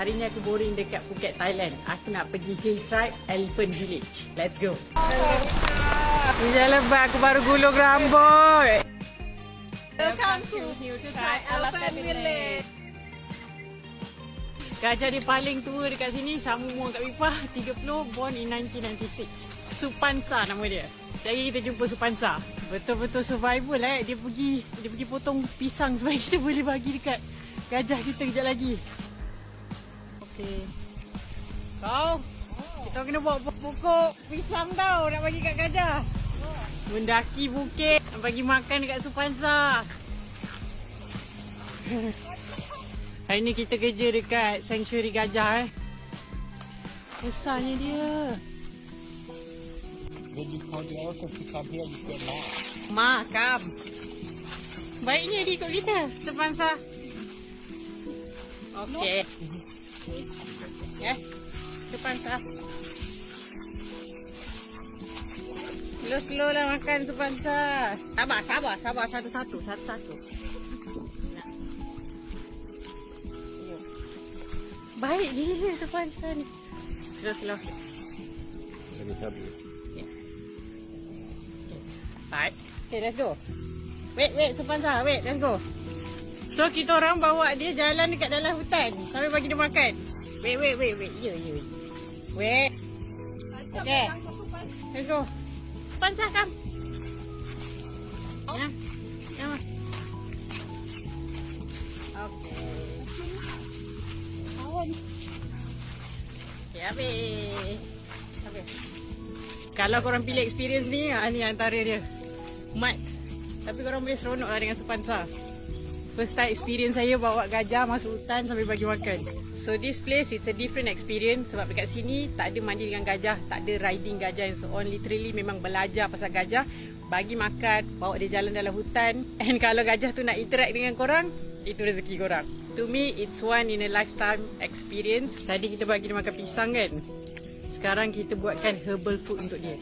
Hari ni aku boring dekat Phuket, Thailand. Aku nak pergi Hill Tribe Elephant Village. Let's go. Hujan lebat, aku baru gulung rambut. Welcome to Hill Tribe Elephant Village. Gajah dia paling tua dekat sini, sama umur kat Mipah, 30, born in 1996. Supansa nama dia. Jadi kita jumpa Supansa. Betul-betul survival dia pergi potong pisang supaya kita boleh bagi dekat gajah kita kejap lagi. Okey. Kau, kita kena bawa pokok pisang tau nak bagi kat gajah. Mendaki bukit, nak bagi makan dekat Supansa. Hari ni kita kerja dekat sanctuary gajah Besarnya dia. When you call the elephant to come here, you say Ma, come. Baiknya dia ikut kita, Supansa. Okey. Supansa. Slow-slow lah makan, Supansa. Sabar. Satu-satu. Baik gila Supansa ni. Slow. Let me help you. Baik. Okay, let's go. Wait, Supansa. Wait, let's go. So, kita orang bawa dia jalan dekat dalam hutan sambil bagi dia makan. Wait. Ya. Wait. Okay. Let's go. Supansa, come. Ya. Okay. Okay, habis. Kalau korang pilih experience ni, ni antara dia. Mat. Tapi korang boleh seronok lah dengan Supansa. First time experience saya bawa gajah masuk hutan sambil bagi makan. So this place, it's a different experience. Sebab dekat sini, tak ada mandi dengan gajah, tak ada riding gajah and so on. Literally memang belajar pasal gajah. Bagi makan, bawa dia jalan dalam hutan. And kalau gajah tu nak interact dengan korang, itu rezeki korang. To me, it's one in a lifetime experience. Tadi kita bagi dia makan pisang kan. Sekarang kita buatkan herbal food untuk dia.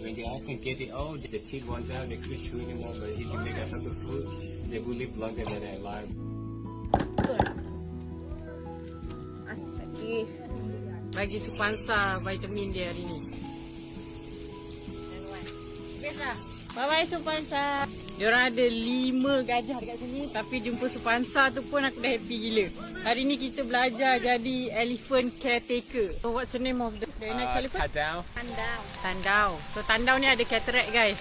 When the elephant get it old, the teeth run down, they couldn't chew anymore, but if you make a herbal food, they will live longer than they're alive. Bagi Supansa vitamin dia hari ni. Bye-bye Supansa. Diorang ada 5 gajah dekat sini. Tapi jumpa Supansa tu pun aku dah happy gila. Hari ni kita belajar jadi elephant caretaker. So what's the name of the next elephant? Tandau. So Tandau ni ada cataract guys.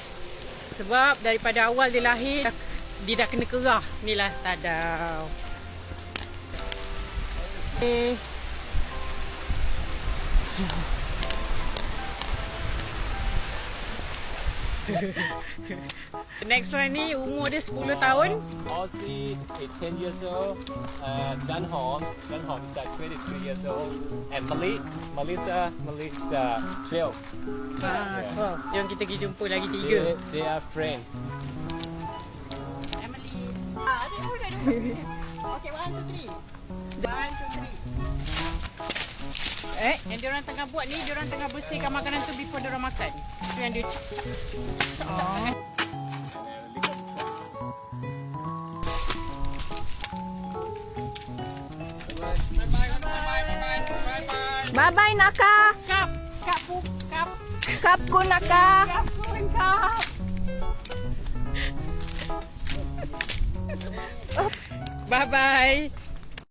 Sebab daripada awal dia lahir, dia dah kena kerah. Inilah Tandau. Okay. Next one ni umur dia 10 tahun. Aussie is 10 years old. Janhom is 23 years old. And Melissa 12. Jom kita pergi jumpa lagi 3. They are friends. Emily. Okay, 1, 2, 3. 1, 2, 3. Yang diorang tengah buat ni, diorang tengah bersihkan makanan tu before diorang makan. Tu yang dia cak. Bye-bye Naka. Kap. Kap ko Naka. Bye-bye.